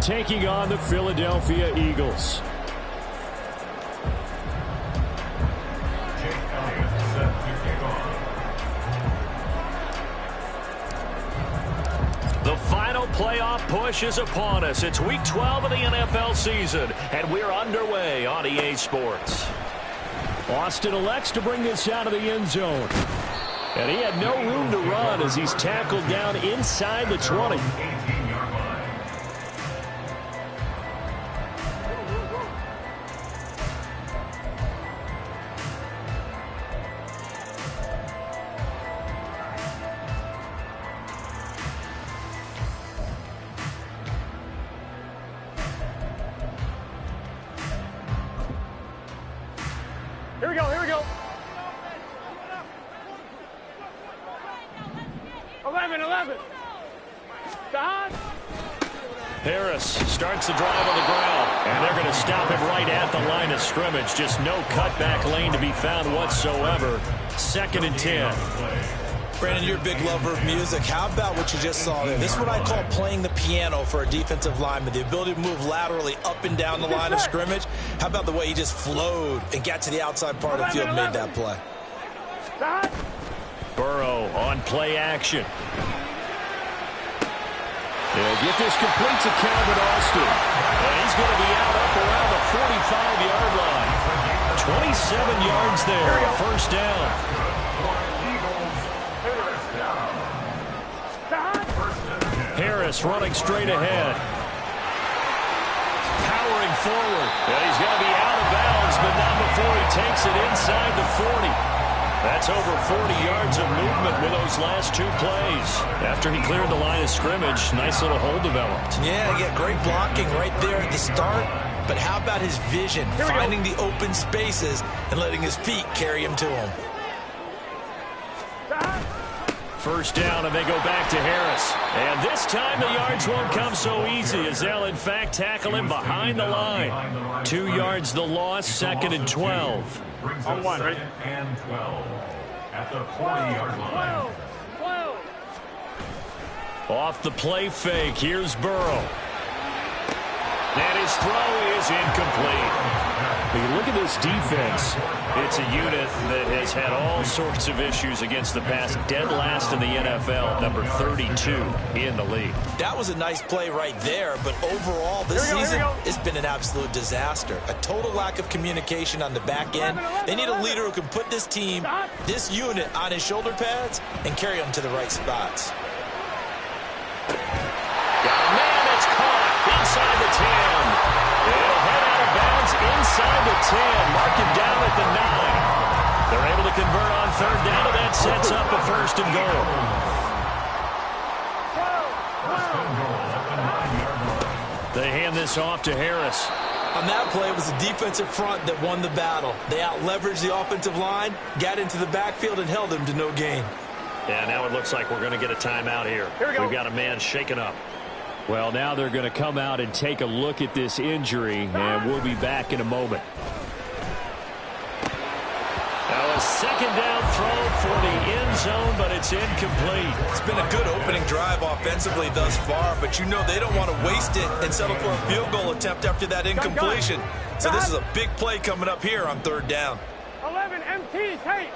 taking on the Philadelphia Eagles. The final playoff push is upon us. It's Week 12 of the NFL season, and we're underway on EA Sports. Austin elects to bring this out of the end zone. And he had no room to run as he's tackled down inside the 20. Here we go, here we go. 11. Harris starts the drive on the ground, and they're going to stop him right at the line of scrimmage. Just no cutback lane to be found whatsoever. 2nd and 10. Brandon, you're a big lover of music. How about what you just saw there? This is what I call playing the piano for a defensive lineman. The ability to move laterally up and down the line of scrimmage. How about the way he just flowed and got to the outside part of the field and made that play? Burrow on play action. They'll get this complete to Calvin Austin. And he's going to be out up around the 45-yard line. 27 yards there, first down. Harris running straight ahead. Powering forward. And he's going to be out of bounds, but not before he takes it inside the 40. That's over 40 yards of movement with those last 2 plays. After he cleared the line of scrimmage, nice little hole developed. Yeah, great blocking right there at the start. But how about his vision, finding the open spaces and letting his feet carry him to him? First down, and they go back to Harris. And this time the yards won't come so easy as they'll, in fact, tackle him behind the line. 2 yards the loss, 2nd and 12. On 1, right? And 12 at the 40-yard line. Off the play fake, here's Burrow. And his throw is incomplete. But you look at this defense, it's a unit that has had all sorts of issues against the pass. Dead last in the NFL, number 32 in the league. That was a nice play right there, but overall this season it's been an absolute disaster. A total lack of communication on the back end. They need a leader who can put this team, this unit, on his shoulder pads and carry them to the right spots. Got a man that's caught inside the 10. It'll head out of bounds inside the 10. Mark him down at the 9. They're able to convert on 3rd down, and that sets up a 1st and goal. They hand this off to Harris. On that play, it was the defensive front that won the battle. They out-leveraged the offensive line, got into the backfield, and held him to no gain. Yeah, now it looks like we're going to get a timeout here. We've got a man shaken up. Well, now they're going to come out and take a look at this injury, and we'll be back in a moment. Now a 2nd down throw for the end zone, but it's incomplete. It's been a good opening drive offensively thus far, but you know they don't want to waste it and settle for a field goal attempt after that incompletion. So this is a big play coming up here on 3rd down. 11 MT tight.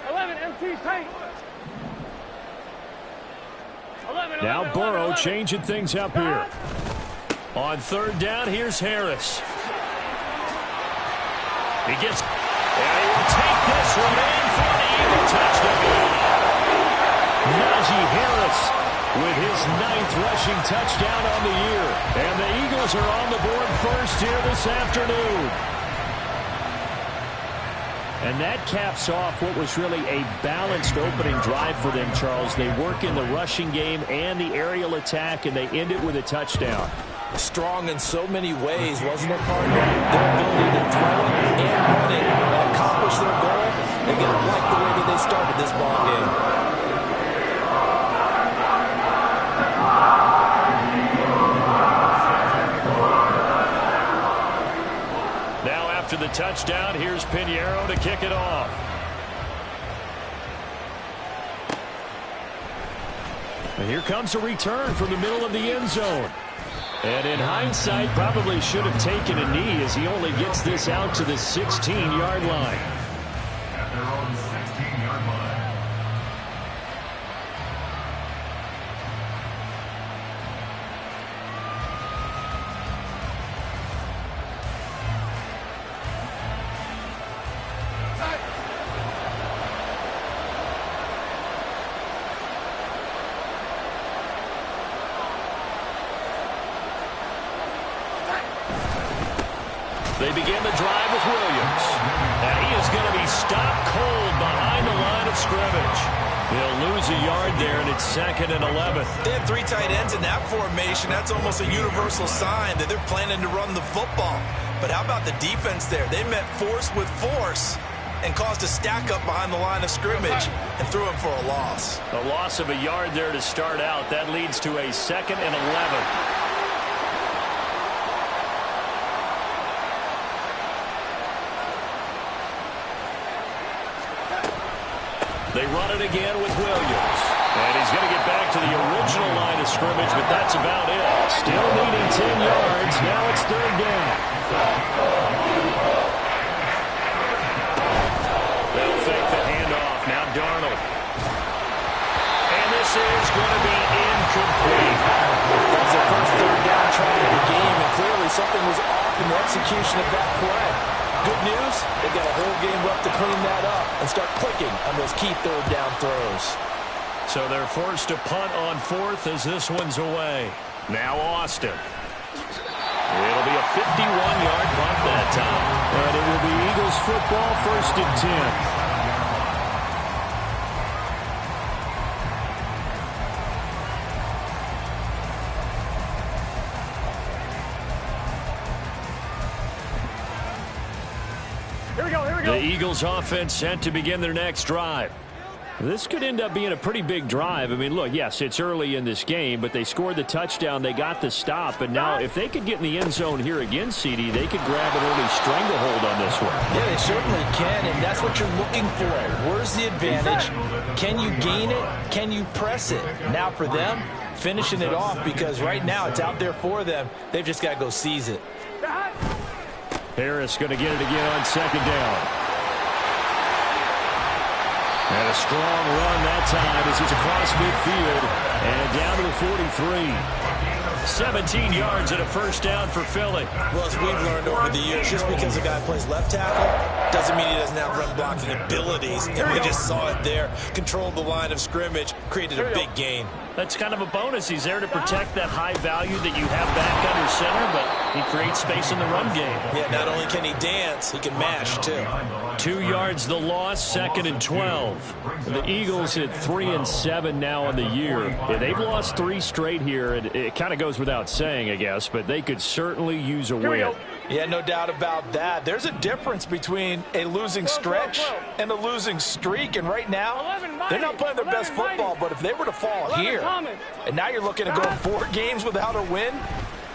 11 MT tight. Now Burrow changing things up here. On 3rd down, here's Harris. He gets, and he will take this one in for the Eagle touchdown. Najee Harris with his 9th rushing touchdown on the year. And the Eagles are on the board first here this afternoon. And that caps off what was really a balanced opening drive for them, Charles. They work in the rushing game and the aerial attack, and they end it with a touchdown. Strong in so many ways, wasn't it, partner? Their ability to throw it and run it and accomplish their goal. They're going to like the way that they started this ball game. To the touchdown, here's Pinheiro to kick it off. And here comes a return from the middle of the end zone. And in hindsight, probably should have taken a knee as he only gets this out to the 16-yard line. At their own 16-yard line. They begin the drive with Williams. And he is going to be stopped cold behind the line of scrimmage. He'll lose a yard there, and it's 2nd and 11. They have 3 tight ends in that formation. That's almost a universal sign that they're planning to run the football. But how about the defense there? They met force with force and caused a stack up behind the line of scrimmage and threw him for a loss. A loss of a yard there to start out. That leads to a 2nd and 11. They run it again with Williams. And he's going to get back to the original line of scrimmage, but that's about it. Still needing 10 yards. Now it's 3rd down. They'll fake the handoff. Now Darnold. And this is going to be incomplete. That's the first 3rd down try of the game, and clearly something was off in the execution of that play. Good news, they've got a whole game left to clean that up and start clicking on those key 3rd down throws. So they're forced to punt on 4th as this one's away. Now Austin. It'll be a 51-yard punt that time. And it will be Eagles football, 1st and 10. The Eagles offense set to begin their next drive. This could end up being a pretty big drive. I mean, look, yes, it's early in this game, but they scored the touchdown. They got the stop. And now if they could get in the end zone here again, CD, they could grab an early stranglehold on this one. Yeah, they certainly can, and that's what you're looking for. Where's the advantage? Can you gain it? Can you press it? Now for them, finishing it off, because right now it's out there for them. They've just got to go seize it. Harris going to get it again on 2nd down. And a strong run that time as he's across midfield and down to the 43. 17 yards and a 1st down for Philly. Well, as we've learned over the years, just because a guy plays left tackle doesn't mean he doesn't have run blocking abilities. And we just saw it there. Controlled the line of scrimmage, created a big gain. That's kind of a bonus. He's there to protect that high value that you have back under center, but he creates space in the run game. Yeah, not only can he dance, he can mash, too. 2 yards the loss, 2nd and 12. The Eagles at 3 and 7 now in the year. Yeah, they've lost 3 straight here. It kind of goes without saying, I guess, but they could certainly use a win. Yeah, no doubt about that. There's a difference between a losing stretch and a losing streak, and right now, they're not playing their best football, but if they were to fall here, and now you're looking to go 4 games without a win,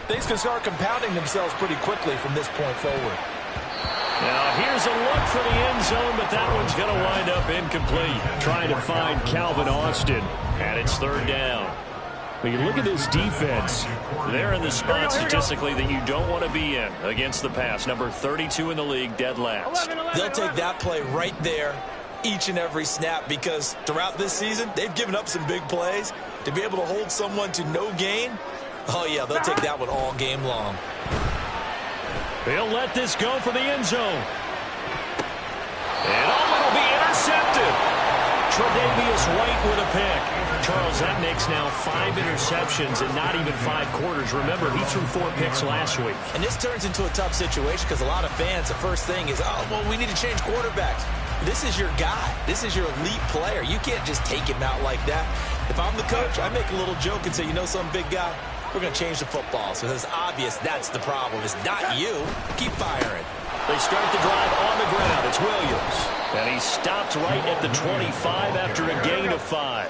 things can start compounding themselves pretty quickly from this point forward. Now, here's a look for the end zone, but that one's going to wind up incomplete. Trying to find Calvin Austin, and it's 3rd down. When you look at this defense, they're in the spot statistically that you don't want to be in against the pass. Number 32 in the league, dead last. They'll take that play right there each and every snap, because throughout this season, they've given up some big plays. To be able to hold someone to no gain, oh yeah, they'll take that one all game long. They'll let this go for the end zone. And it'll be intercepted. Tre'Davious White with a pick. Charles, that makes now 5 interceptions and not even 5 quarters. Remember, he threw 4 picks last week. And this turns into a tough situation because a lot of fans, the first thing is, oh, well, we need to change quarterbacks. This is your guy. This is your elite player. You can't just take him out like that. If I'm the coach, I make a little joke and say, you know some big guy, we're going to change the football. So it's obvious that's the problem. It's not you. Keep firing. They start the drive on the ground. It's Williams. And he stopped right at the 25 after a gain of 5.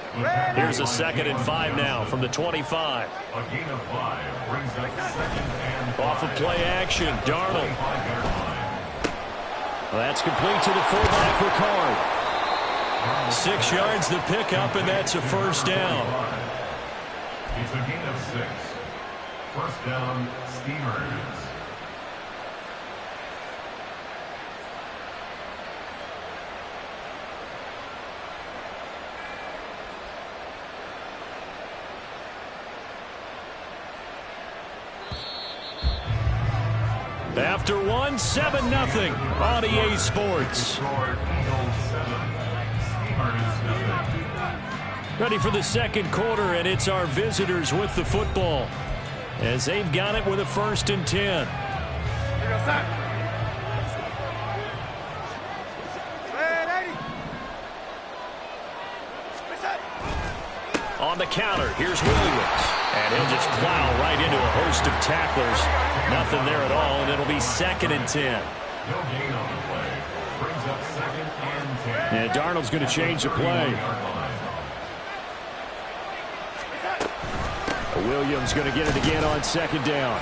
Here's a 2nd and 5 now from the 25. A gain of 5 brings up 2nd and 5. Off of play action, Darnold. That's complete to the fullback Ricard. 6 yards the pickup, and that's a 1st down. It's a gain of 6. First down, Steamers. After one, 7-0 on EA Sports. Ready for the second quarter, and it's our visitors with the football as they've got it with a 1st and 10. On the counter, here's Williams. And he'll just plow right into a host of tacklers. Nothing there at all, and it'll be 2nd and 10. No gain on the play. Brings up 2nd and 10. And Darnold's going to change the play. Williams going to get it again on 2nd down.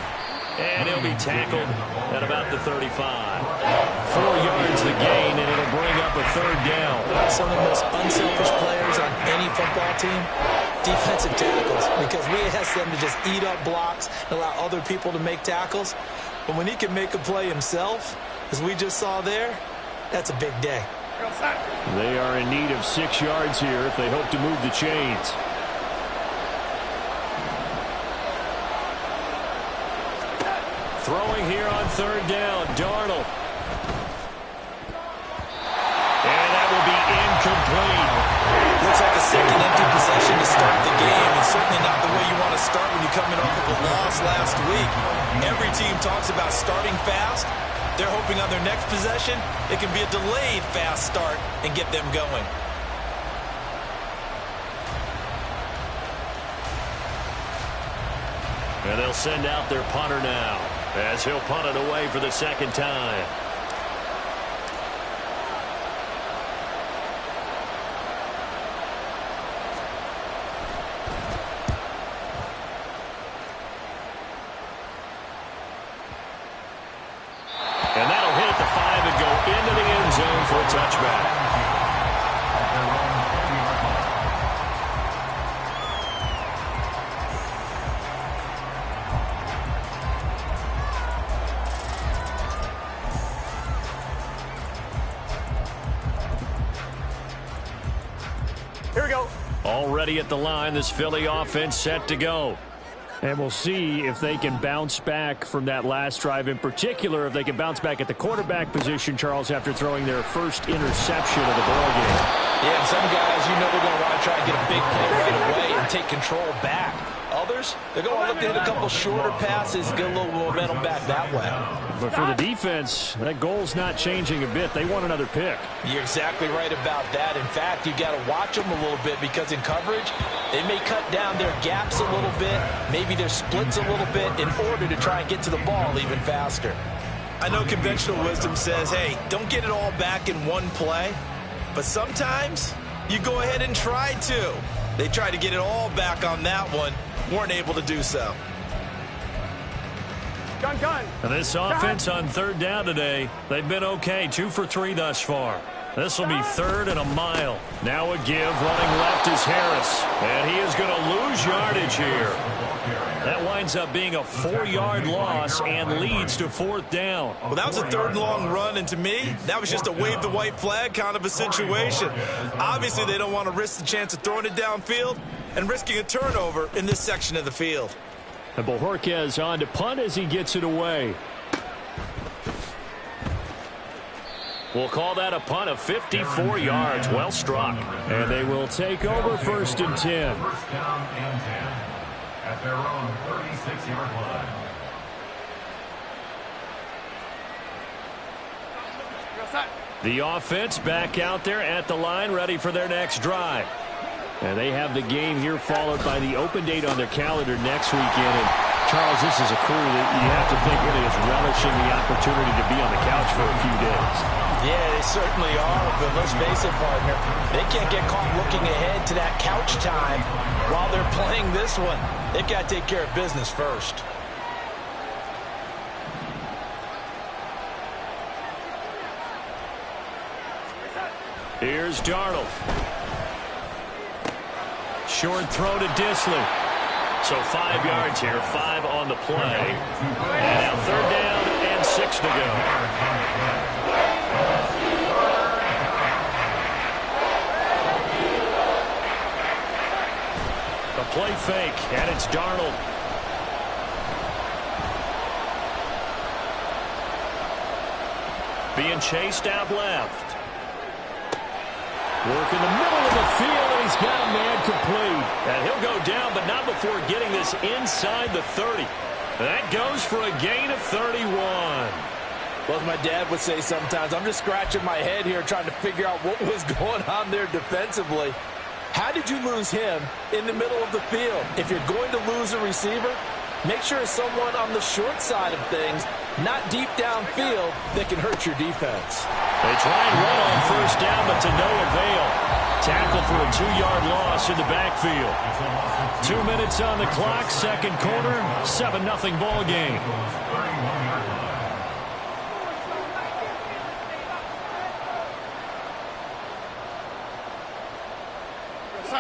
And he'll be tackled at about the 35. 4 yards the gain, and it'll bring up a 3rd down. Some of the most unselfish players on any football team, defensive tackles, because we ask them to just eat up blocks and allow other people to make tackles. But when he can make a play himself, as we just saw there, that's a big day. They are in need of 6 yards here if they hope to move the chains. Throwing here on 3rd down, Darnold. And that will be incomplete. Looks like a second empty possession to start the game, and certainly not the way you want to start when you're coming off of a loss last week. Every team talks about starting fast. They're hoping on their next possession, it can be a delayed fast start and get them going. And they'll send out their punter now, as he'll punt it away for the 2nd time. And that'll hit at the 5 and go into the end zone for a touchback. Here we go. Already at the line, this Philly offense set to go. And we'll see if they can bounce back from that last drive. In particular, if they can bounce back at the quarterback position, Charles, after throwing their first interception of the ballgame. Yeah, some guys, you know, they're going to want to try and get a big play right away and take control back. Others, they're going to look to hit a couple shorter passes, get a little momentum back that way. But for the defense, that goal's not changing a bit. They want another pick. You're exactly right about that. In fact, you got to watch them a little bit, because in coverage, they may cut down their gaps a little bit, maybe their splits a little bit, in order to try and get to the ball even faster. I know conventional wisdom says, hey, don't get it all back in one play, but sometimes you go ahead and try to. They tried to get it all back on that one, weren't able to do so. Gun. And this offense on 3rd down today, they've been okay, 2 for 3 thus far. This will be 3rd and a mile. Now a give, running left is Harris. And he is going to lose yardage here. That winds up being a 4-yard loss and leads to 4th down. Well, that was a 3rd and long run, and to me, that was just a wave the white flag kind of a situation. Obviously, they don't want to risk the chance of throwing it downfield and risking a turnover in this section of the field. And Bojorquez on to punt as he gets it away. We'll call that a punt of 54 yards. Well struck. And they will take over 1st and 10. First down and 10 at their own 36-yard line. The offense back out there at the line, ready for their next drive. And they have the game here followed by the open date on their calendar next weekend. And Charles, this is a crew that you have to think really is relishing the opportunity to be on the couch for a few days. Yeah, they certainly are, but let's face it, partner, they can't get caught looking ahead to that couch time while they're playing this one. They've got to take care of business first. Here's Darnold. Short throw to Disley. So 5 yards here, 5 on the play. And now 3rd down and 6 to go. A play fake, and it's Darnold. Being chased out left. Work in the middle of the field, and he's got a man complete. And he'll go down, but not before getting this inside the 30. That goes for a gain of 31. Well, as my dad would say sometimes, I'm just scratching my head here trying to figure out what was going on there defensively. How did you lose him in the middle of the field? If you're going to lose a receiver, make sure it's someone on the short side of things, not deep downfield, that can hurt your defense. They try and run on 1st down, but to no avail. Tackle for a 2-yard loss in the backfield. 2 minutes on the clock, 2nd quarter, 7-0 ball game.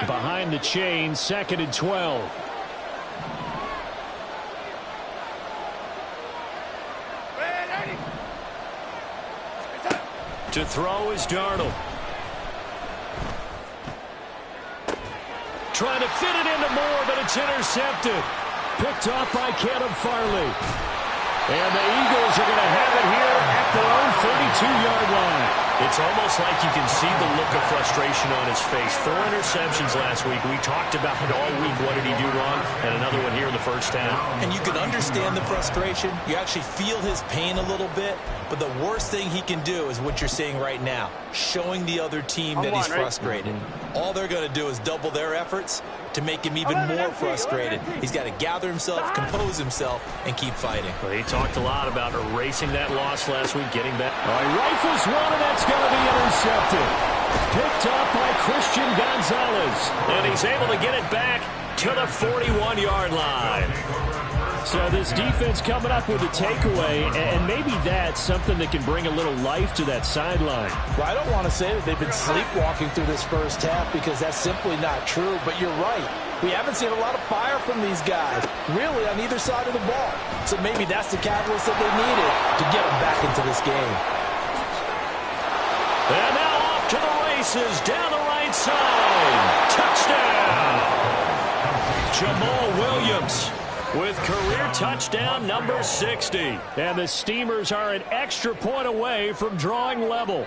Behind the chain, 2nd and 12. To throw is Darnold. Trying to fit it into Moore, but it's intercepted. Picked off by Caleb Farley. And the Eagles are going to have it here at their own 32-yard line. It's almost like you can see the look of frustration on his face. 4 interceptions last week. We talked about it all week. What did he do wrong? And another one here in the 1st half. And you can understand the frustration. You actually feel his pain a little bit. But the worst thing he can do is what you're seeing right now, showing the other team that he's frustrated. All they're going to do is double their efforts to make him even more frustrated. He's got to gather himself, compose himself, and keep fighting. Well, he talked a lot about erasing that loss last week, getting back. He rifles one, and that's going to be intercepted. Picked up by Christian Gonzalez. And he's able to get it back to the 41-yard line. So this defense coming up with a takeaway, and maybe that's something that can bring a little life to that sideline. Well, I don't want to say that they've been sleepwalking through this 1st half because that's simply not true, but you're right. We haven't seen a lot of fire from these guys, really, on either side of the ball. So maybe that's the catalyst that they needed to get them back into this game. And now off to the races, down the right side. Touchdown! Jamal Williams with career touchdown number 60. And the Steamers are an extra point away from drawing level.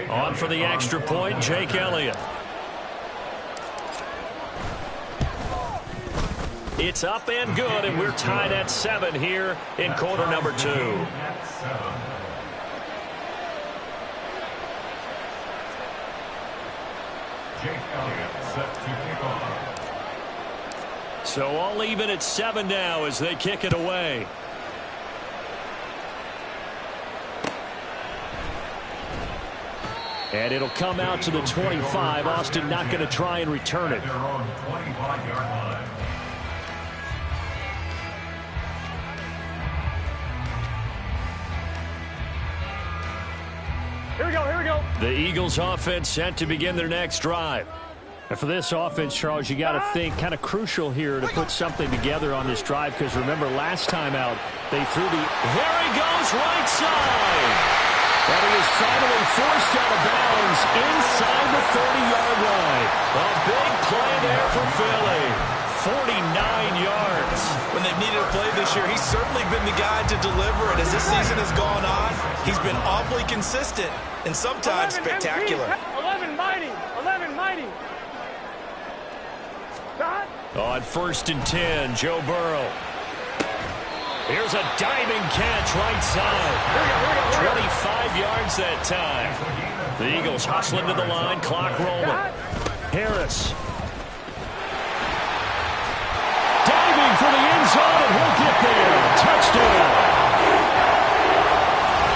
On for the extra point, Jake Elliott. It's up and good, and we're tied at 7 here in quarter number 2. Jake Elliott set to kick off. So all even at 7 now as they kick it away. And it'll come out to the 25. Austin not going to try and return it. Their own 25-yard line. Here we go, here we go. The Eagles offense set to begin their next drive. And for this offense, Charles, you got to think kind of crucial here to put something together on this drive, because remember last time out they threw the there he goes right side, and he is finally forced out of bounds inside the 30-yard line. A big play there for Philly. 49 yards. When they've needed a play this year, he's certainly been the guy to deliver, and as this season has gone on, he's been awfully consistent and sometimes 11 spectacular. MT, 11 mighty, 11 mighty. On 1st and 10, Joe Burrow. Here's a diving catch right side. 25 yards that time. The Eagles hustling to the line, clock rolling. Harris. Diving for the end zone, and he'll get there. Touchdown.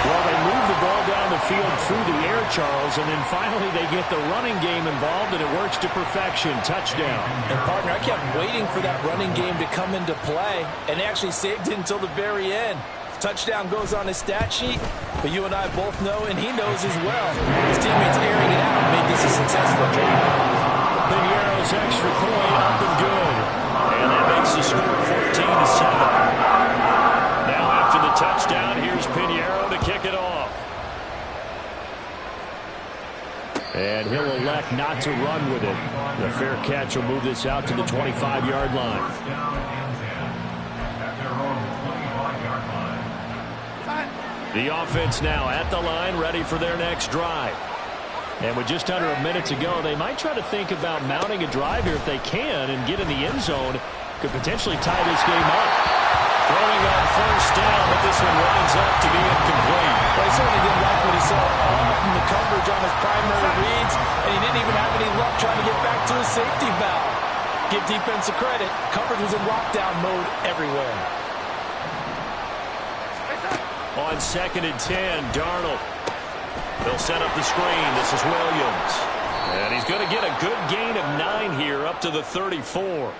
Well, they move the ball down the field through the air, Charles, and then finally they get the running game involved, and it works to perfection. Touchdown. And, partner, I kept waiting for that running game to come into play, and they actually saved it until the very end. Touchdown goes on his stat sheet, but you and I both know, and he knows as well, his teammates airing it out made this a successful drive. Piniero's extra point up and good. And And that makes the score 14-7. Now after the touchdown, here's Pinheiro to kick it off. And he'll elect not to run with it. The fair catch will move this out to the 25-yard line. The offense now at the line, ready for their next drive. And with just under a minute to go, they might try to think about mounting a drive here if they can and get in the end zone. Could potentially tie this game up. Throwing on first down, but this one winds up to be incomplete. Well, he certainly didn't like what he saw from the coverage on his primary reads, and he didn't even have any luck trying to get back to his safety valve. Give defensive credit. Coverage was in lockdown mode everywhere. On 2nd and 10, Darnold. They'll set up the screen. This is Williams. And he's going to get a good gain of 9 here up to the 34.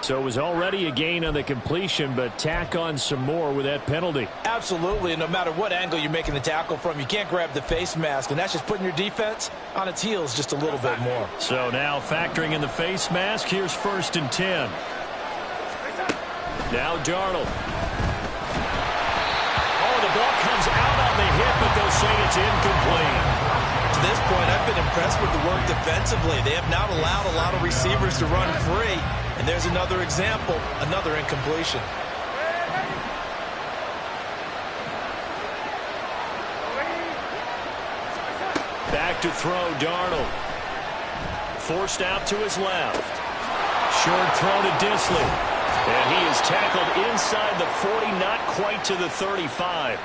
So it was already a gain on the completion, but tack on some more with that penalty. Absolutely, and no matter what angle you're making the tackle from, you can't grab the face mask, and that's just putting your defense on its heels just a little bit more. So now factoring in the face mask, here's 1st and 10. Now Darnold. Oh, the ball comes out on the hip, but they'll say it's incomplete. To this point, I've been impressed with the work defensively. They have not allowed a lot of receivers to run free. And there's another example, another incompletion. Back to throw, Darnold. Forced out to his left. Short throw to Disley. And he is tackled inside the 40, not quite to the 35.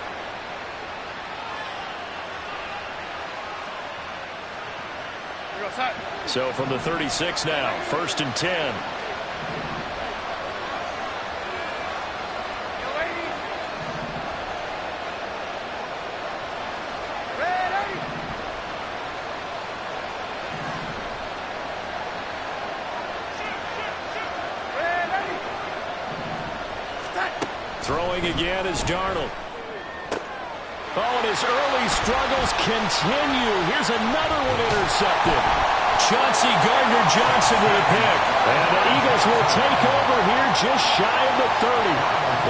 So from the 36 now, 1st and 10. Throwing again is Darnold. Oh, and his early struggles continue. Here's another one intercepted. Chauncey Gardner-Johnson with a pick. And the Eagles will take over here just shy of the 30.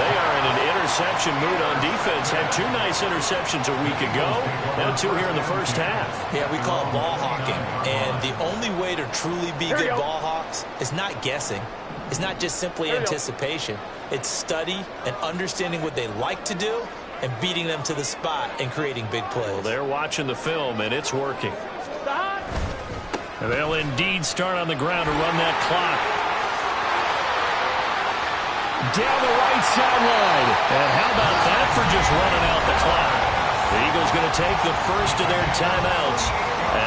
They are in an interception mood on defense. Had 2 nice interceptions a week ago. Now 2 here in the first half. Yeah, we call it ball hawking. And the only way to truly be good ball hawks is not guessing. It's not just simply anticipation. It's study and understanding what they like to do and beating them to the spot and creating big plays. Well, they're watching the film, and it's working. And they'll indeed start on the ground to run that clock. Down the right sideline. And how about that for just running out the clock? The Eagles going to take the first of their timeouts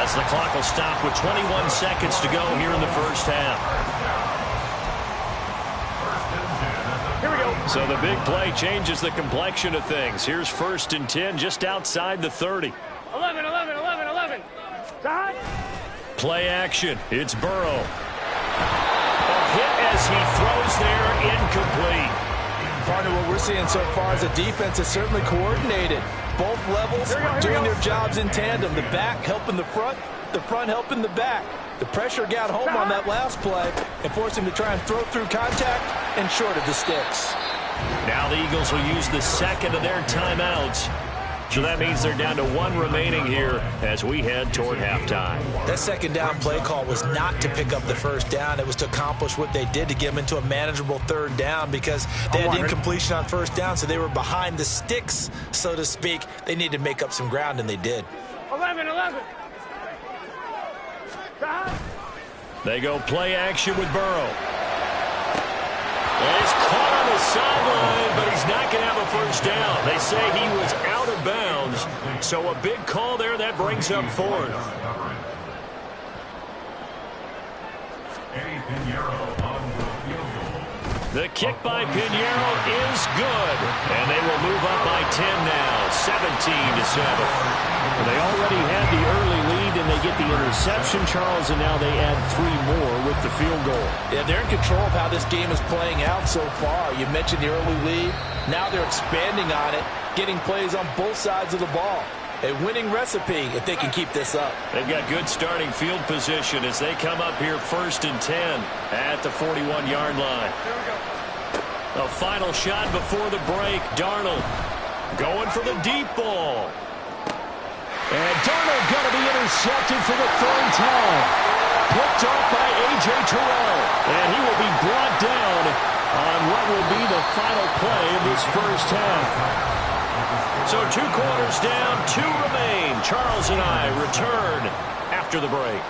as the clock will stop with 21 seconds to go here in the first half. Here we go. So the big play changes the complexion of things. Here's 1st and 10 just outside the 30. 11, 11, 11, 11. Side. Play action. It's Burrow. A hit as he throws there, incomplete. Partner, what we're seeing so far is the defense is certainly coordinated. Both levels doing their jobs in tandem. The back helping the front helping the back. The pressure got home on that last play and forced him to try and throw through contact and short of the sticks. Now the Eagles will use the second of their timeouts. So that means they're down to 1 remaining here as we head toward halftime. That second down play call was not to pick up the first down. It was to accomplish what they did to get them into a manageable 3rd down because they had incompletion on 1st down, so they were behind the sticks, so to speak. They needed to make up some ground, and they did. 11, 11. They go play action with Burrow. And he's caught on the sideline, but he's not going to have a first down. They say he was out of bounds. So a big call there. That brings up 4th. The kick by Pinheiro is good. And they will move up by 10 now, 17-7. They already had the early lead, and they get the interception, Charles, and now they add 3 more with the field goal. Yeah, they're in control of how this game is playing out so far. You mentioned the early lead. Now they're expanding on it, getting plays on both sides of the ball. A winning recipe if they can keep this up. They've got good starting field position as they come up here 1st and 10 at the 41-yard line. A final shot before the break. Darnold going for the deep ball. And Darnold going to be intercepted for the 3rd time. Picked off by A.J. Terrell. And he will be brought down on what will be the final play of this first half. So 2 quarters down, 2 remain. Charles and I return after the break.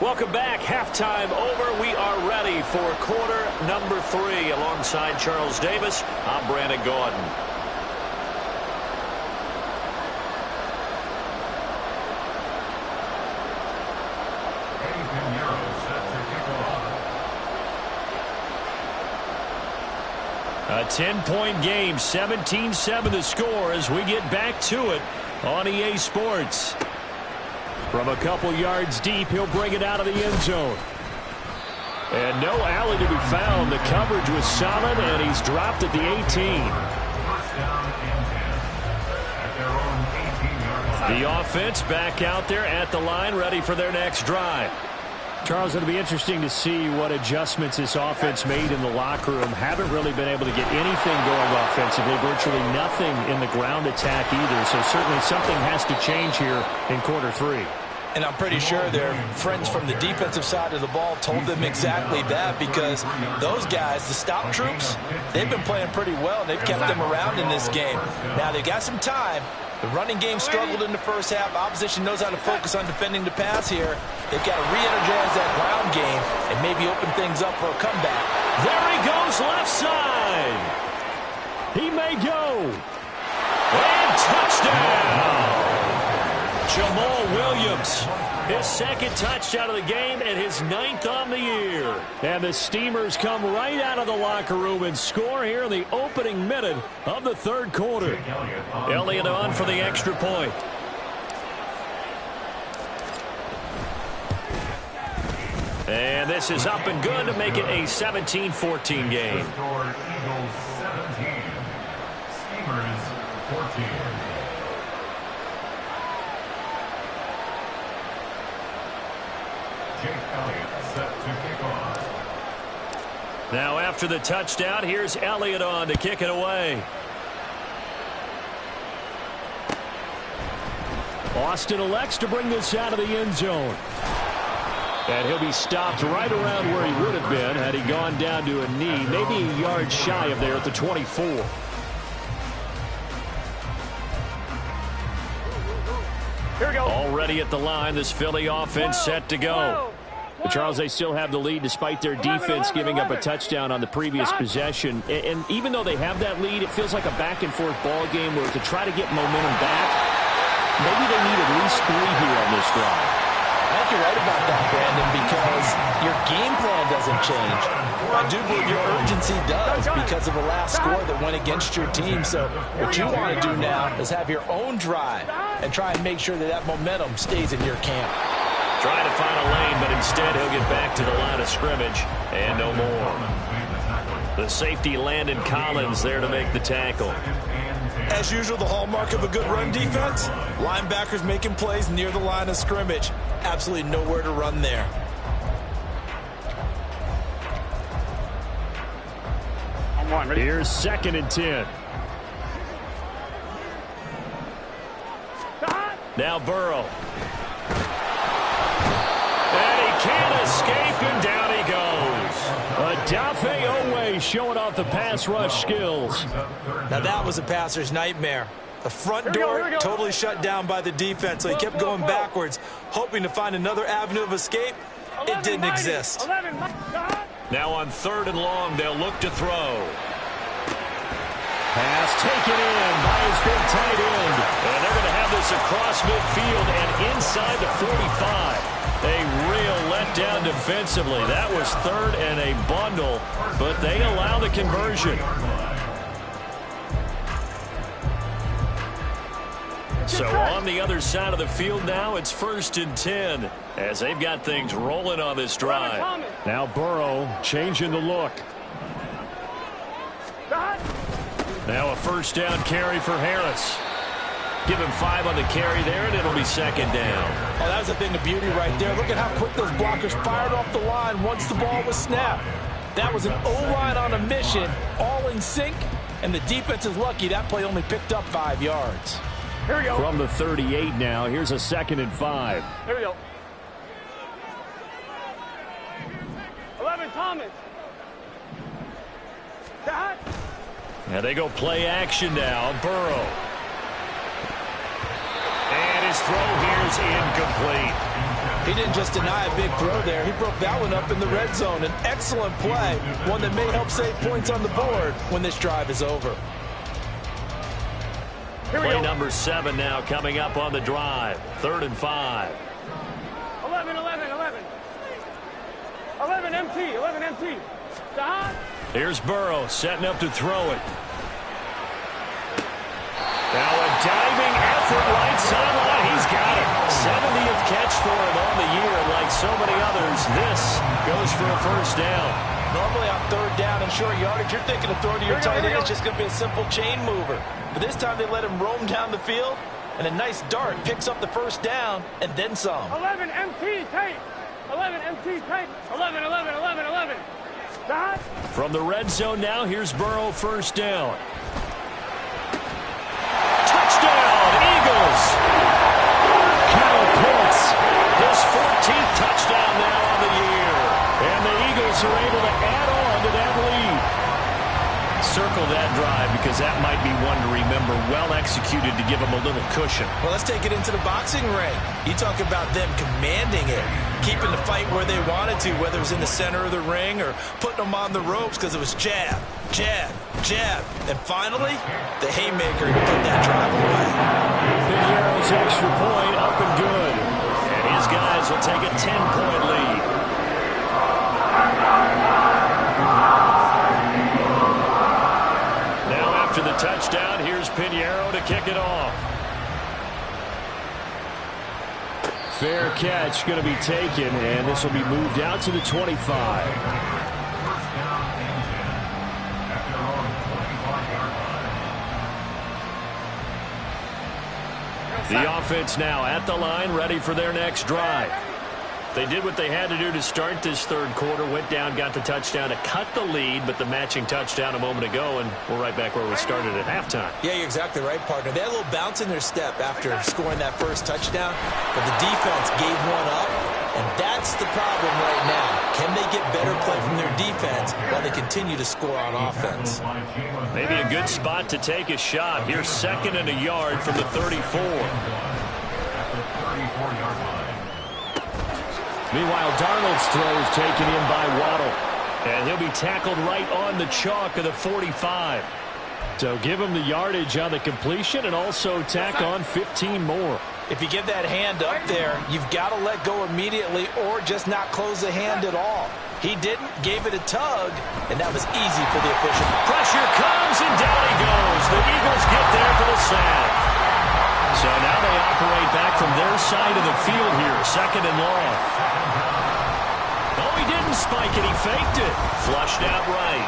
Welcome back. Halftime over. We are ready for quarter number 3. Alongside Charles Davis, I'm Brandon Gaudin. A 10-point game, 17-7 the score as we get back to it on EA Sports. From a couple yards deep, he'll bring it out of the end zone. And no alley to be found. The coverage was solid, and he's dropped at the 18. The offense back out there at the line, ready for their next drive. Charles, it'll be interesting to see what adjustments this offense made in the locker room. Haven't really been able to get anything going offensively, virtually nothing in the ground attack either. So certainly something has to change here in quarter 3. And I'm pretty sure their friends from the defensive side of the ball told them exactly that, because those guys, the stop troops, they've been playing pretty well. They've kept them around in this game. Now, they've got some time. The running game struggled in the first half. Opposition knows how to focus on defending the pass here. They've got to re-energize that ground game and maybe open things up for a comeback. There he goes, left side. He may go. And touchdown. Jamal Williams, his 2nd touchdown of the game and his 9th on the year. And the Steamers come right out of the locker room and score here in the opening minute of the 3rd quarter. Elliott on for the extra point. And this is up and good to make it a 17-14 game. Eagles 17, Steamers 14. Now after the touchdown, here's Elliott on to kick it away. Austin elects to bring this out of the end zone. And he'll be stopped right around where he would have been had he gone down to a knee, maybe a yard shy of there at the 24. Here we go. Already at the line, this Philly offense set to go. But Charles, they still have the lead despite their defense giving up a touchdown on the previous possession. And even though they have that lead, it feels like a back-and-forth ball game where to try to get momentum back, maybe they need at least 3 here on this drive. I think you're right about that, Brandon, because your game plan doesn't change. I do believe your urgency does because of the last score that went against your team. So what you want to do now is have your own drive and try and make sure that that momentum stays in your camp. Trying to find a lane, but instead he'll get back to the line of scrimmage and no more. The safety Landon Collins there to make the tackle. As usual, the hallmark of a good run defense, linebackers making plays near the line of scrimmage. Absolutely nowhere to run there. Here's 2nd and 10. Now Burrow. And he can't escape, and down he goes. Odafe Oweh showing off the pass rush skills. Now that was a passer's nightmare. The front door totally shut down by the defense, so he kept going backwards, hoping to find another avenue of escape. It didn't exist. Now on 3rd and long, they'll look to throw. Pass taken in by his big tight end. And they're going to have this It's across midfield and inside the 45. A real letdown defensively. That was third and a bundle, but they allow the conversion. So on the other side of the field now, it's 1st and 10 as they've got things rolling on this drive. Now Burrow changing the look. Now a 1st down carry for Harris. Give him 5 on the carry there, and it'll be 2nd down. Oh, that was a thing of beauty right there. Look at how quick those blockers fired off the line once the ball was snapped. That was an O-line on a mission, all in sync, and the defense is lucky that play only picked up 5 yards. Here we go. From the 38 now, here's a 2nd and 5. Here we go. 11, Thomas. Dot. Now they go play action now. Burrow. And his throw here is incomplete. He didn't just deny a big throw there. He broke that one up in the red zone. An excellent play, one that may help save points on the board when this drive is over. Play number 7 now coming up on the drive. 3rd and 5. 11, 11, 11. 11 MT, 11 MT. Dot. Here's Burrow setting up to throw it. Now a diving effort right sideline. He's got it. 70th catch for him on the year. And like so many others, this goes for a 1st down. Normally on 3rd down and short yardage, you're thinking of throw to your tight end. It's just going to be a simple chain mover. But this time they let him roam down the field, and a nice dart picks up the 1st down and then some. 11 MT tight. 11 MT tight. 11, 11, 11, 11. Dot. From the red zone now, here's Burrow 1st down. Touchdown, Eagles! Kyle Pitts, his 14th touchdown now on the year. And the Eagles are able to add on to that lead. Circle that drive because that might be one to remember. Well executed to give them a little cushion. Well, let's take it into the boxing ring. You talk about them commanding it, keeping the fight where they wanted to, whether it was in the center of the ring or putting them on the ropes because it was jab, jab, jab. And finally, the haymaker to put that drive away. Pinheiro's extra point up and good. And his guys will take a 10-point lead. After the touchdown, here's Pinheiro to kick it off. Fair catch going to be taken, and this will be moved out to the 25. The offense now at the line, ready for their next drive. They did what they had to do to start this 3rd quarter, went down, got the touchdown to cut the lead, but the matching touchdown a moment ago, and we're right back where we started at halftime. Yeah, you're exactly right, partner. They had a little bounce in their step after scoring that 1st touchdown, but the defense gave one up, and that's the problem right now. Can they get better play from their defense while they continue to score on offense? Maybe a good spot to take a shot. Here's 2nd and a yard from the 34. Meanwhile, Darnold's throw is taken in by Waddle. And he'll be tackled right on the chalk of the 45. So give him the yardage on the completion and also tack on 15 more. If you give that hand up there, you've got to let go immediately or just not close the hand at all. He didn't, gave it a tug, and that was easy for the official. Pressure comes, and down he goes. The Eagles get there for the sack. So now they operate back from their side of the field here, 2nd and long. Oh, he didn't spike it. He faked it. Flushed out right.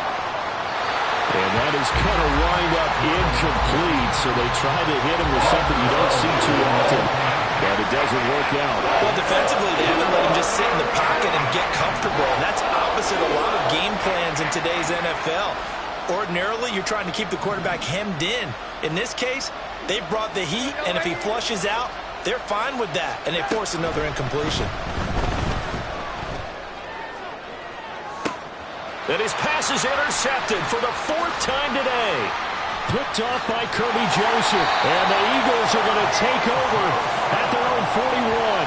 And that is going to wind up incomplete, so they try to hit him with something you don't see too often, but it doesn't work out. Well, defensively, they haven't let him just sit in the pocket and get comfortable, and that's opposite a lot of game plans in today's NFL. Ordinarily, you're trying to keep the quarterback hemmed in. In this case, they brought the heat, and if he flushes out, they're fine with that, and they force another incompletion. And his pass is intercepted for the 4th time today. Picked off by Kirby Joseph. And the Eagles are going to take over at their own 41.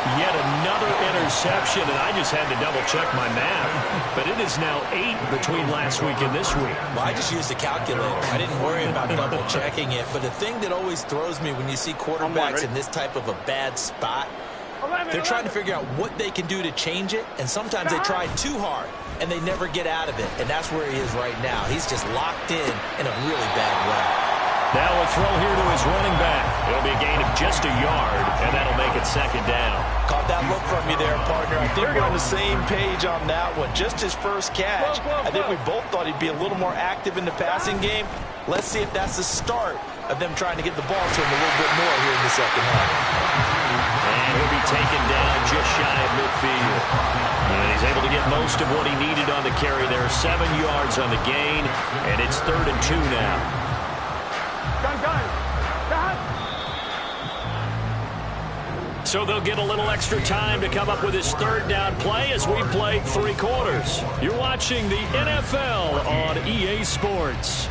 Yet another interception, and I just had to double-check my math. But it is now 8 between last week and this week. Well, I just used a calculator. I didn't worry about double-checking it. But the thing that always throws me when you see quarterbacks in this type of a bad spot, they're trying to figure out what they can do to change it, and sometimes they try too hard, and they never get out of it. And that's where he is right now. He's just locked in a really bad way. Now a throw here to his running back. It'll be a gain of just a yard, and that'll make it second down. Caught that look from you there, partner. I think we're on the same page on that one. Just his first catch. I think we both thought he'd be a little more active in the passing game. Let's see if that's the start of them trying to get the ball to him a little bit more here in the second half. And he'll be taken down just shy of midfield. And he's able to get most of what he needed on the carry there. 7 yards on the gain, and it's 3rd and 2 now. So they'll get a little extra time to come up with his 3rd down play as we played 3 quarters. You're watching the NFL on EA Sports.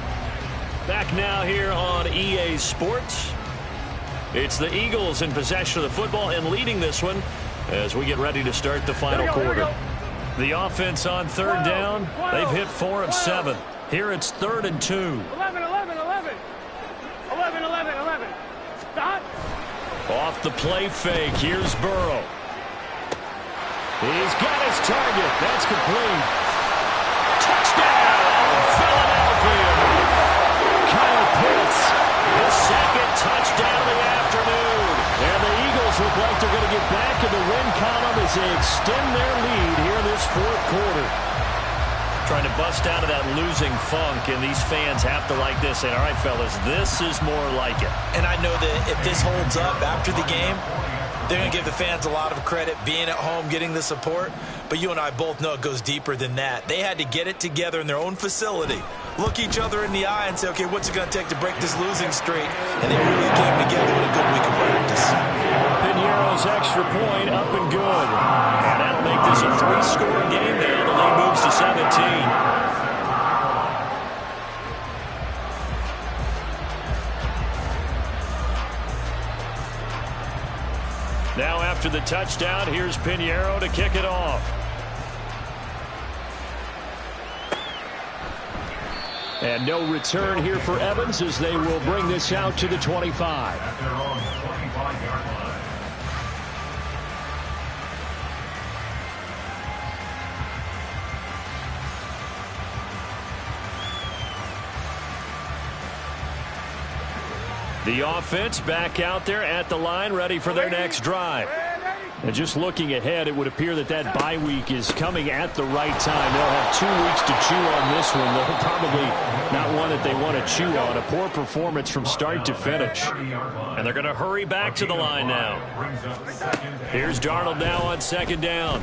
Back now here on EA Sports. It's the Eagles in possession of the football and leading this one as we get ready to start the final quarter. The offense on 3rd down. They've hit 4 of 7. Here it's 3rd and 2. 11, 11, 11. 11, 11, 11. Stop. Off the play fake, here's Burrow. He's got his target. That's complete. Touchdown, Philadelphia. Kyle Pitts, his 2nd touchdown of the afternoon. And the Eagles look like they're going to get back in the win column as they extend their lead here in this 4th quarter. Trying to bust out of that losing funk, and these fans have to like this. And all right, fellas, this is more like it. And I know that if this holds up after the game, they're going to give the fans a lot of credit, being at home, getting the support. But you and I both know it goes deeper than that. They had to get it together in their own facility, look each other in the eye and say, okay, what's it going to take to break this losing streak? And they really came together with a good week of practice. Piñeiro's extra point up and good. And that'll make this a 3-score game now. The lead moves to 17. Now after the touchdown, here's Piñeiro to kick it off. And no return here for Evans as they will bring this out to the 25. At their own 25-yard line. The offense back out there at the line, ready for their next drive. And just looking ahead, it would appear that that bye week is coming at the right time. They'll have 2 weeks to chew on this one. They'll probably not one that they want to chew on. A poor performance from start to finish. And they're going to hurry back to the line now. Here's Darnold now on 2nd down.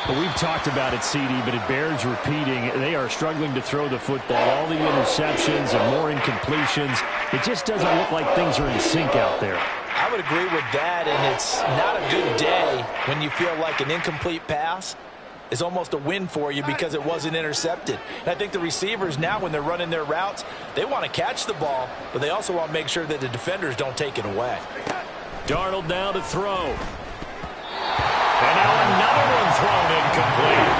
Well, we've talked about it, CD, but it bears repeating. They are struggling to throw the football. All the interceptions and more incompletions. It just doesn't look like things are in sync out there. I would agree with that, and it's not a good day when you feel like an incomplete pass is almost a win for you because it wasn't intercepted. And I think the receivers now, when they're running their routes, they want to catch the ball, but they also want to make sure that the defenders don't take it away. Darnold now to throw. And now another one thrown incomplete.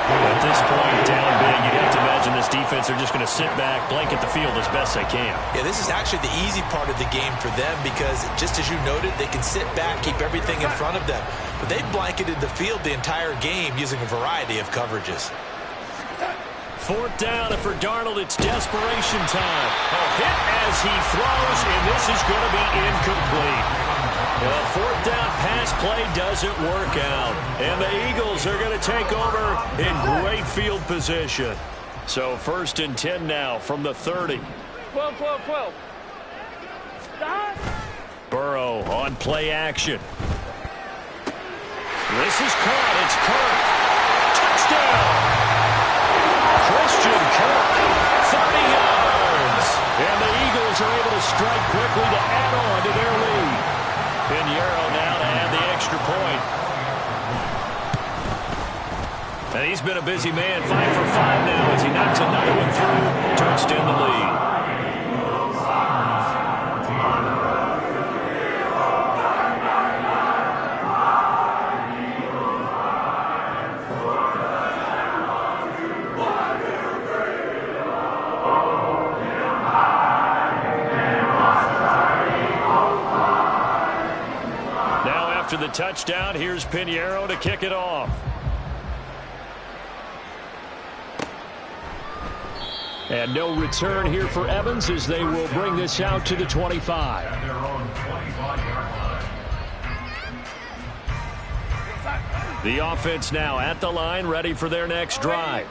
At this point, down big, you'd have to imagine this defense are just going to sit back, blanket the field as best they can. Yeah, this is actually the easy part of the game for them because, just as you noted, they can sit back, keep everything in front of them. But they've blanketed the field the entire game using a variety of coverages. 4th down, and for Darnold, it's desperation time. A hit as he throws, and this is going to be incomplete. The 4th down pass play doesn't work out. And the Eagles are going to take over in great field position. So 1st and 10 now from the 30. 12, 12, 12. Stop. Burrow on play action. This is caught. It's Kirk. Touchdown. Christian Kirk. 30 yards. And the Eagles are able to strike quickly to add on to their lead. Piñeiro now to add the extra point. And he's been a busy man, 5 for 5 now as he knocks another one through to extend the lead. After the touchdown, here's Pinheiro to kick it off. And no return here for Evans as they will bring this out to the 25. At their own 25-yard line. The offense now at the line, ready for their next drive.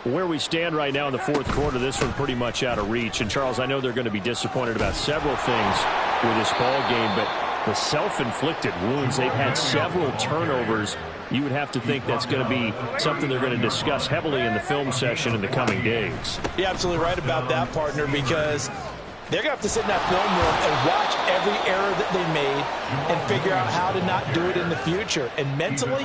Where we stand right now in the fourth quarter, this one pretty much out of reach. And, Charles, I know they're going to be disappointed about several things with this ball game, but the self-inflicted wounds, they've had several turnovers. You would have to think that's going to be something they're going to discuss heavily in the film session in the coming days. You're absolutely right about that, partner, because they're going to have to sit in that film room and watch every error that they made and figure out how to not do it in the future. And mentally,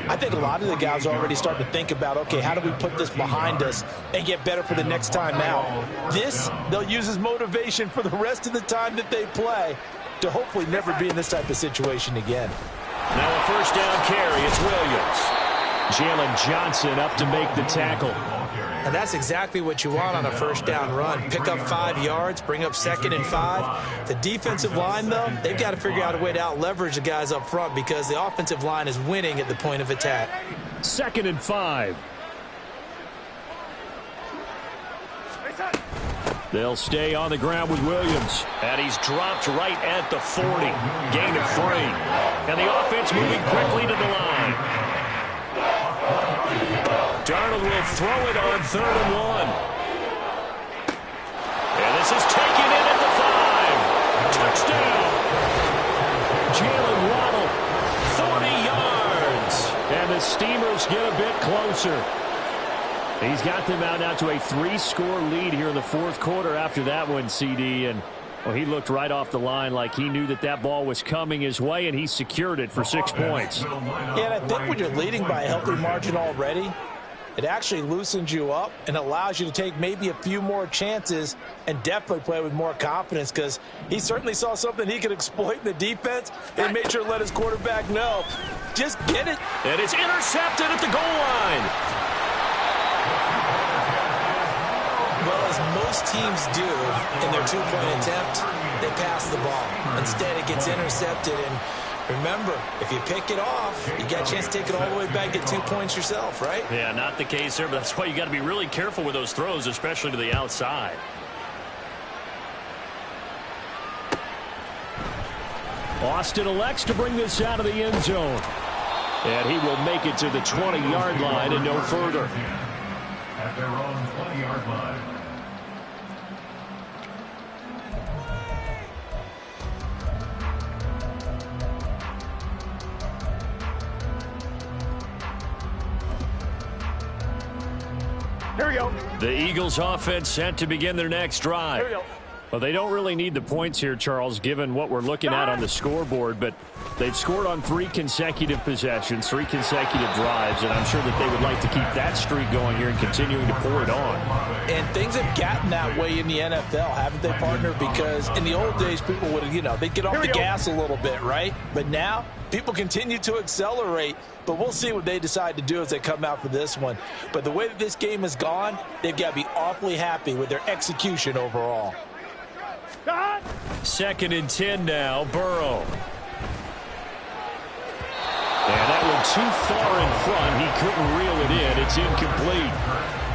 I think a lot of the guys are already starting to think about, okay, how do we put this behind us and get better for the next time out? This, they'll use as motivation for the rest of the time that they play to hopefully never be in this type of situation again. Now a first down carry. It's Williams. Jalen Johnson up to make the tackle. And that's exactly what you want on a first down run. Pick up 5 yards, bring up 2nd and 5. The defensive line, though, they've got to figure out a way to out-leverage the guys up front because the offensive line is winning at the point of attack. 2nd and 5. They'll stay on the ground with Williams. And he's dropped right at the 40. Gain of 3. And the offense moving quickly to the line. Darnold will throw it on 3rd and 1. And this is taken in at the 5. Touchdown. Jalen Waddle, 40 yards. And the Steamers get a bit closer. He's got them out now to a 3-score lead here in the fourth quarter after that one, CD. And well, he looked right off the line like he knew that that ball was coming his way, and he secured it for 6 points. Yeah, and I think when you're leading by a healthy margin already, it actually loosens you up and allows you to take maybe a few more chances and definitely play with more confidence because he certainly saw something he could exploit in the defense and made sure to let his quarterback know. Just get it. And it's intercepted at the goal line. Well, as most teams do in their 2-point attempt, they pass the ball. Instead, it gets intercepted. And remember, if you pick it off, you got a chance to take it all the way back, get 2 points yourself, right? Yeah, not the case here, but that's why you got to be really careful with those throws, especially to the outside. Austin elects to bring this out of the end zone. And he will make it to the 20-yard line and no further. At their own 20-yard line. Here we go. The Eagles offense set to begin their next drive. Here we go. Well, they don't really need the points here, Charles, given what we're looking at on the scoreboard, but they've scored on 3 consecutive possessions, 3 consecutive drives, and I'm sure that they would like to keep that streak going here and continuing to pour it on. And things have gotten that way in the NFL, haven't they, partner? Because in the old days, people would, they'd get off the gas a little bit, right? But now, people continue to accelerate, but we'll see what they decide to do as they come out for this one. But the way that this game has gone, they've got to be awfully happy with their execution overall. 2nd and 10 now, Burrow. And that one too far in front. He couldn't reel it in. It's incomplete.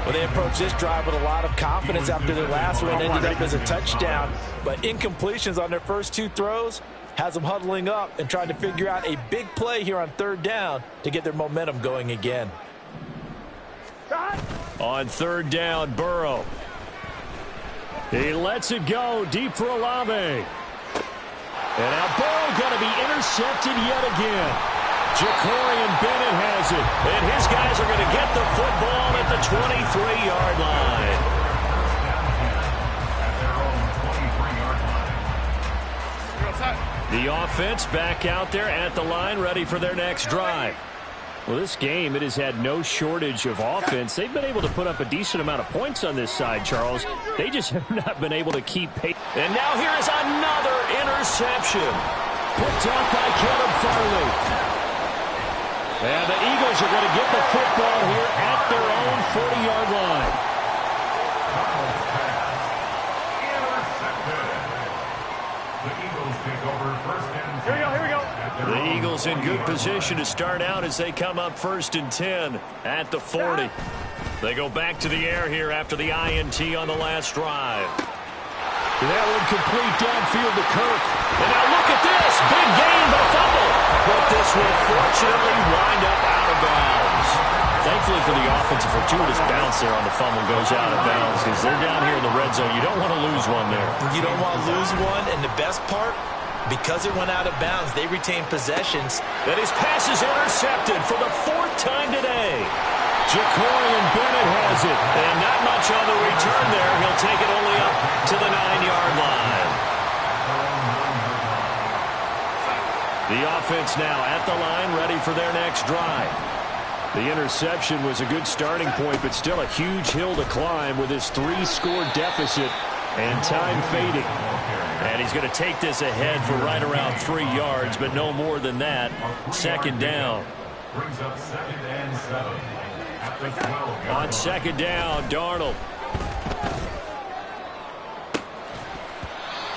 Well, they approached this drive with a lot of confidence after their last one. Ended up as a touchdown. But incompletions on their first 2 throws has them huddling up and trying to figure out a big play here on 3rd down to get their momentum going again. On 3rd down, Burrow. He lets it go deep for Olave. And now Burrow going to be intercepted yet again. Jacorian Bennett has it. And his guys are going to get the football at the 23-yard line. The offense back out there at the line, ready for their next drive. Well, this game, it has had no shortage of offense. They've been able to put up a decent amount of points on this side, Charles. They just have not been able to keep pace. And now here is another interception. Picked up by Caleb Farley. And the Eagles are going to get the football here at their own 40-yard line. The Eagles take over 1st and 10. Here we go. At The Eagles in good position to start out as they come up 1st and 10 at the 40. They go back to the air here after the INT on the last drive. That one complete downfield to Kirk. And now look at this. Big gain, but a fumble. But this will fortunately wind up out of bounds. Thankfully for the offense, a fortuitous bounce there on the fumble goes out of bounds because they're down here in the red zone. You don't want to lose one there. You don't want to lose one, and the best part, because it went out of bounds, they retain possessions. And his pass is intercepted for the 4th time today. Jacorian Bennett has it, and not much on the return there. He'll take it only up to the 9-yard line. The offense now at the line, ready for their next drive. The interception was a good starting point, but still a huge hill to climb with his 3-score deficit and time fading. And he's going to take this ahead for right around 3 yards, but no more than that. 2nd down. Brings up 2nd and 7. On 2nd down, Darnold.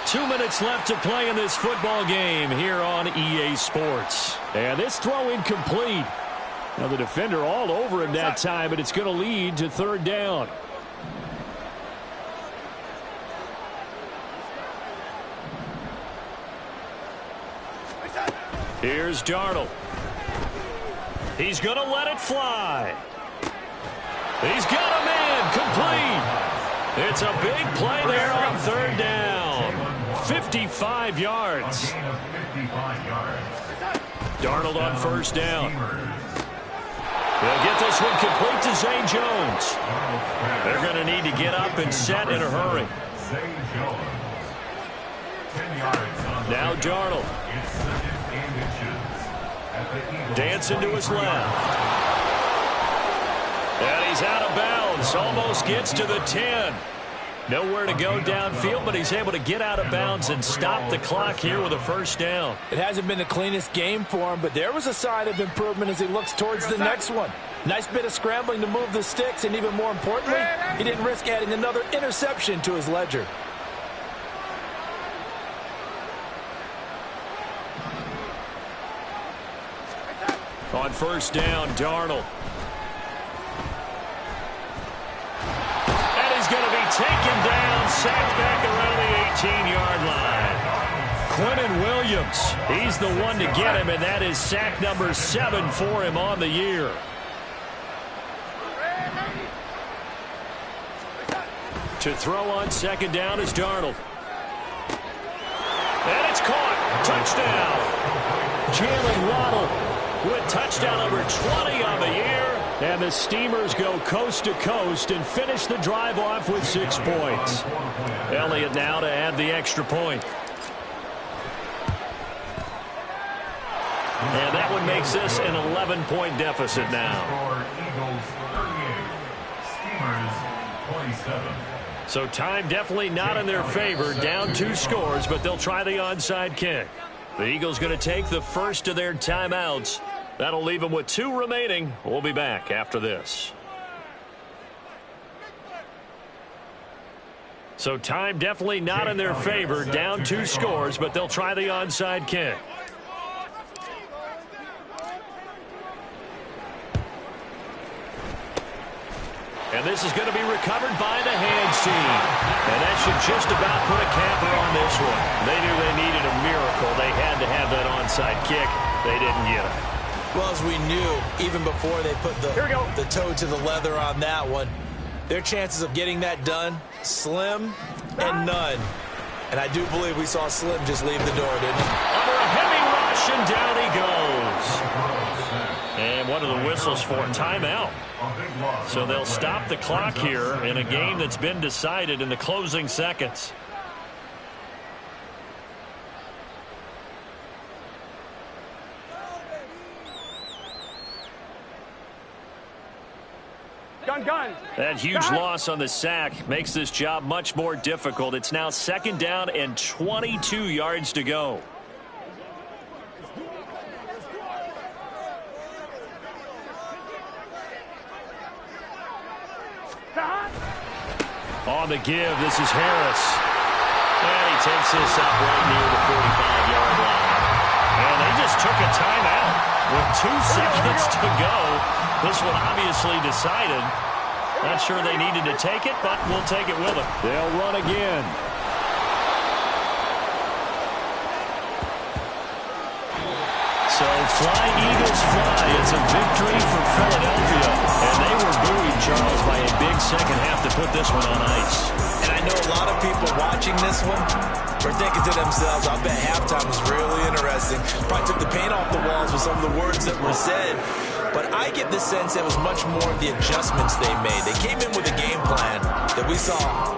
2 minutes left to play in this football game here on EA Sports. And this throw incomplete. Now the defender all over him that time, but it's going to lead to 3rd down. Here's Darnold. He's going to let it fly. He's got a man complete. It's a big play there on 3rd down. 55 yards. Darnold on 1st down. They'll get this one complete to Zay Jones. They're going to need to get up and set in a hurry. Now Darnold. Dancing to his left. And he's out of bounds. Almost gets to the 10. Nowhere to go downfield, but he's able to get out of bounds and stop the clock here with a 1st down. It hasn't been the cleanest game for him, but there was a sign of improvement as he looks towards the next one. Nice bit of scrambling to move the sticks, and even more importantly, he didn't risk adding another interception to his ledger. On 1st down, Darnold. And he's going to be taken down, sacked back around the 18-yard line. Quentin Williams, he's the one to get him, and that is sack number 7 for him on the year. To throw on 2nd down is Darnold. And it's caught. Touchdown. Jalen Waddle with touchdown number 20 on the year. And the Steamers go coast to coast and finish the drive off with 6 points. Elliott now to add the extra point. And that one makes this an 11-point deficit now. Eagles 38, Steamers 27. So time definitely not in their favor. Down 2 scores, but they'll try the onside kick. The Eagles going to take the first of their timeouts. That'll leave them with 2 remaining. We'll be back after this. So time definitely not in their favor. Down 2 scores, but they'll try the onside kick. And this is going to be recovered by the hands team. And that should just about put a capper on this one. They knew they needed a miracle. They had to have that onside kick. They didn't get it. Well, as we knew, even before they put the toe to the leather on that one, their chances of getting that done, slim and none. And I do believe we saw Slim just leave the door, didn't he? Under a heavy rush, and down he goes. And what are the whistles for? Timeout. So they'll stop the clock here in a game that's been decided in the closing seconds. Gun. That huge loss on the sack makes this job much more difficult. It's now 2nd down and 22 yards to go. On the give, this is Harris. And he takes this up right near the 45-yard line. And and they just took a timeout with 2 seconds to go. This one obviously decided. Not sure they needed to take it, but we'll take it with them. They'll run again. So fly, Eagles, fly. It's a victory for Philadelphia. And they were buoyed, Charles, by a big second half to put this one on ice. And I know a lot of people watching this one were thinking to themselves, I bet halftime was really interesting. Probably took the paint off the walls with some of the words that were said. But I get the sense it was much more of the adjustments they made. They came in with a game plan that we saw